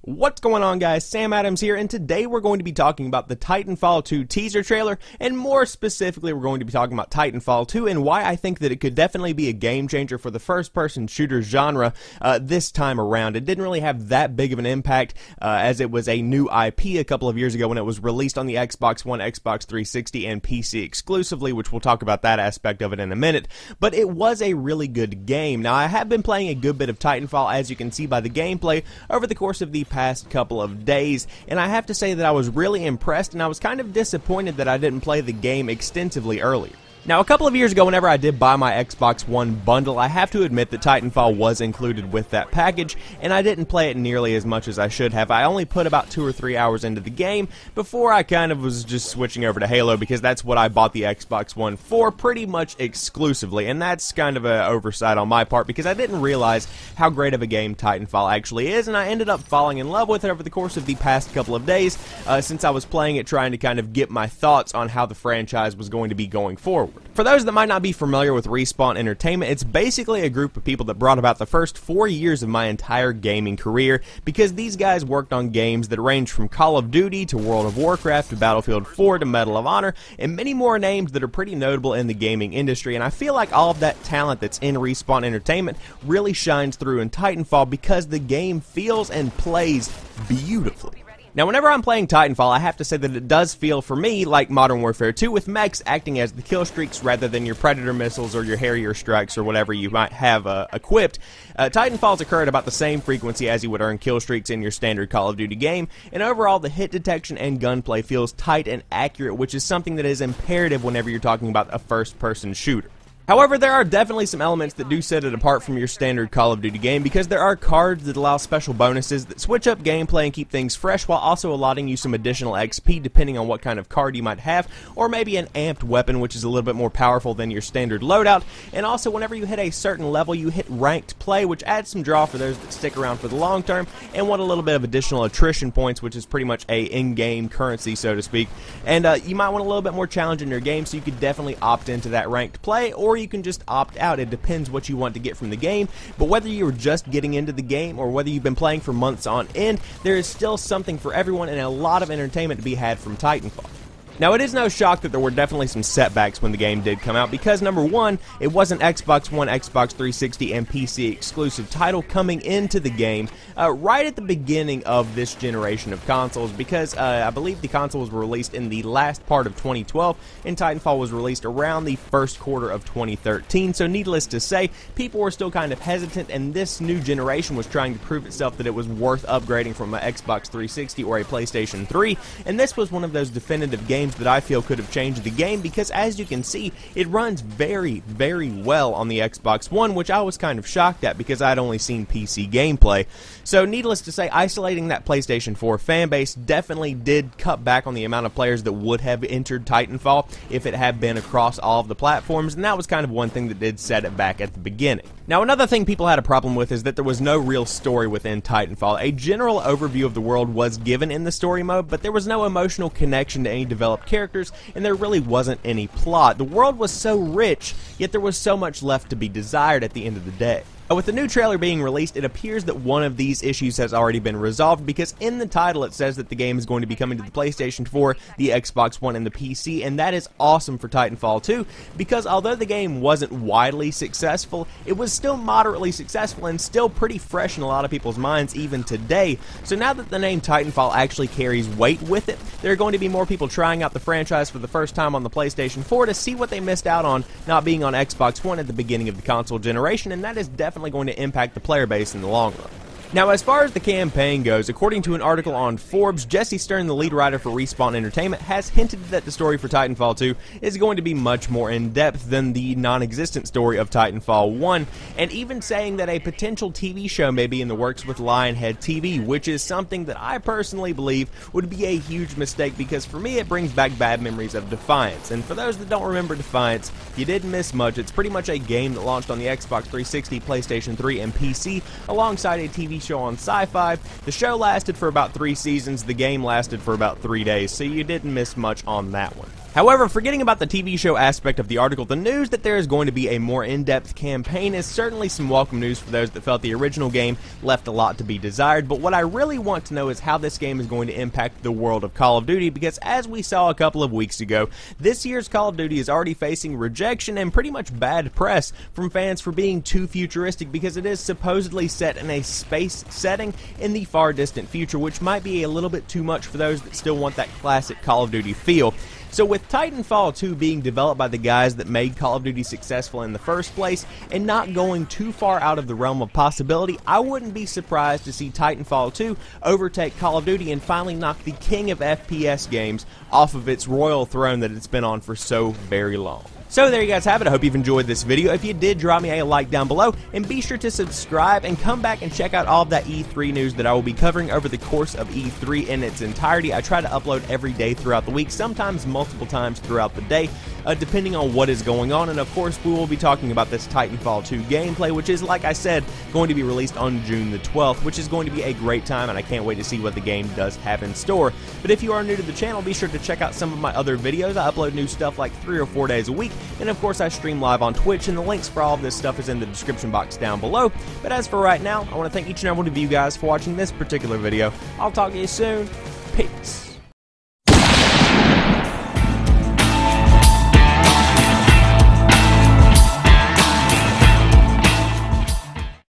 What's going on, guys? Sam Adams here, and today we're going to be talking about the Titanfall 2 teaser trailer, and more specifically we're going to be talking about Titanfall 2 and why I think that it could definitely be a game changer for the first-person shooter genre this time around. It didn't really have that big of an impact as it was a new IP a couple of years ago when it was released on the Xbox One, Xbox 360, and PC exclusively, which we'll talk about that aspect of it in a minute, but it was a really good game. Now, I have been playing a good bit of Titanfall, as you can see by the gameplay, over the course of the past couple of days, and I have to say that I was really impressed, and I was kind of disappointed that I didn't play the game extensively earlier. Now, a couple of years ago, whenever I did buy my Xbox One bundle, I have to admit that Titanfall was included with that package, and I didn't play it nearly as much as I should have. I only put about 2 or 3 hours into the game before I kind of was just switching over to Halo, because that's what I bought the Xbox One for pretty much exclusively, and that's kind of an oversight on my part, because I didn't realize how great of a game Titanfall actually is, and I ended up falling in love with it over the course of the past couple of days, since I was playing it, trying to kind of get my thoughts on how the franchise was going to be going forward. For those that might not be familiar with Respawn Entertainment, it's basically a group of people that brought about the first 4 years of my entire gaming career, because these guys worked on games that range from Call of Duty to World of Warcraft to Battlefield 4 to Medal of Honor, and many more names that are pretty notable in the gaming industry, and I feel like all of that talent that's in Respawn Entertainment really shines through in Titanfall because the game feels and plays beautifully. Now, whenever I'm playing Titanfall, I have to say that it does feel, for me, like Modern Warfare 2, with mechs acting as the kill streaks rather than your Predator missiles or your Harrier strikes or whatever you might have equipped. Titanfall's occur at about the same frequency as you would earn kill streaks in your standard Call of Duty game, and overall the hit detection and gunplay feels tight and accurate, which is something that is imperative whenever you're talking about a first-person shooter. However, there are definitely some elements that do set it apart from your standard Call of Duty game, because there are cards that allow special bonuses that switch up gameplay and keep things fresh, while also allotting you some additional XP depending on what kind of card you might have, or maybe an amped weapon which is a little bit more powerful than your standard loadout. And also, whenever you hit a certain level, you hit ranked play, which adds some draw for those that stick around for the long term and want a little bit of additional attrition points, which is pretty much a in-game currency, so to speak. And you might want a little bit more challenge in your game, so you could definitely opt into that ranked play, or you can just opt out. It depends what you want to get from the game, but whether you're just getting into the game or whether you've been playing for months on end, there is still something for everyone and a lot of entertainment to be had from Titanfall. Now, it is no shock that there were definitely some setbacks when the game did come out, because number one, it was an Xbox One, Xbox 360, and PC exclusive title coming into the game right at the beginning of this generation of consoles, because I believe the console was released in the last part of 2012, and Titanfall was released around the first quarter of 2013, so needless to say, people were still kind of hesitant, and this new generation was trying to prove itself that it was worth upgrading from an Xbox 360 or a PlayStation 3, and this was one of those definitive games that I feel could have changed the game, because as you can see, it runs very, very well on the Xbox One, which I was kind of shocked at because I'd only seen PC gameplay. So needless to say, isolating that PlayStation 4 fanbase definitely did cut back on the amount of players that would have entered Titanfall if it had been across all of the platforms, and that was kind of one thing that did set it back at the beginning. Now, another thing people had a problem with is that there was no real story within Titanfall. A general overview of the world was given in the story mode, but there was no emotional connection to any developed characters, and there really wasn't any plot. The world was so rich, yet there was so much left to be desired at the end of the day. With the new trailer being released, it appears that one of these issues has already been resolved, because in the title it says that the game is going to be coming to the PlayStation 4, the Xbox One, and the PC, and that is awesome for Titanfall 2, because although the game wasn't widely successful, it was still moderately successful and still pretty fresh in a lot of people's minds even today. So now that the name Titanfall actually carries weight with it, there are going to be more people trying out the franchise for the first time on the PlayStation 4 to see what they missed out on not being on Xbox One at the beginning of the console generation, and that is definitely going to impact the player base in the long run. Now, as far as the campaign goes, according to an article on Forbes, Jesse Stern, the lead writer for Respawn Entertainment, has hinted that the story for Titanfall 2 is going to be much more in-depth than the non-existent story of Titanfall 1, and even saying that a potential TV show may be in the works with Lionhead TV, which is something that I personally believe would be a huge mistake, because for me it brings back bad memories of Defiance, and for those that don't remember Defiance, you didn't miss much. It's pretty much a game that launched on the Xbox 360, PlayStation 3, and PC, alongside a TV show on Sci-Fi. The show lasted for about 3 seasons, the game lasted for about 3 days, so you didn't miss much on that one. However, forgetting about the TV show aspect of the article, the news that there is going to be a more in-depth campaign is certainly some welcome news for those that felt the original game left a lot to be desired, but what I really want to know is how this game is going to impact the world of Call of Duty, because as we saw a couple of weeks ago, this year's Call of Duty is already facing rejection and pretty much bad press from fans for being too futuristic, because it is supposedly set in a space setting in the far distant future, which might be a little bit too much for those that still want that classic Call of Duty feel. So with Titanfall 2 being developed by the guys that made Call of Duty successful in the first place, and not going too far out of the realm of possibility, I wouldn't be surprised to see Titanfall 2 overtake Call of Duty and finally knock the king of FPS games off of its royal throne that it's been on for so very long. So there you guys have it. I hope you've enjoyed this video. If you did, drop me a like down below, and be sure to subscribe and come back and check out all of that E3 news that I will be covering over the course of E3 in its entirety. I try to upload every day throughout the week, sometimes multiple times throughout the day, depending on what is going on. And of course, we will be talking about this Titanfall 2 gameplay, which is, like I said, going to be released on June the 12th, which is going to be a great time, and I can't wait to see what the game does have in store. But if you are new to the channel, be sure to check out some of my other videos. I upload new stuff like 3 or 4 days a week, and of course I stream live on Twitch, and the links for all of this stuff is in the description box down below. But as for right now, I want to thank each and every one of you guys for watching this particular video. I'll talk to you soon. Peace.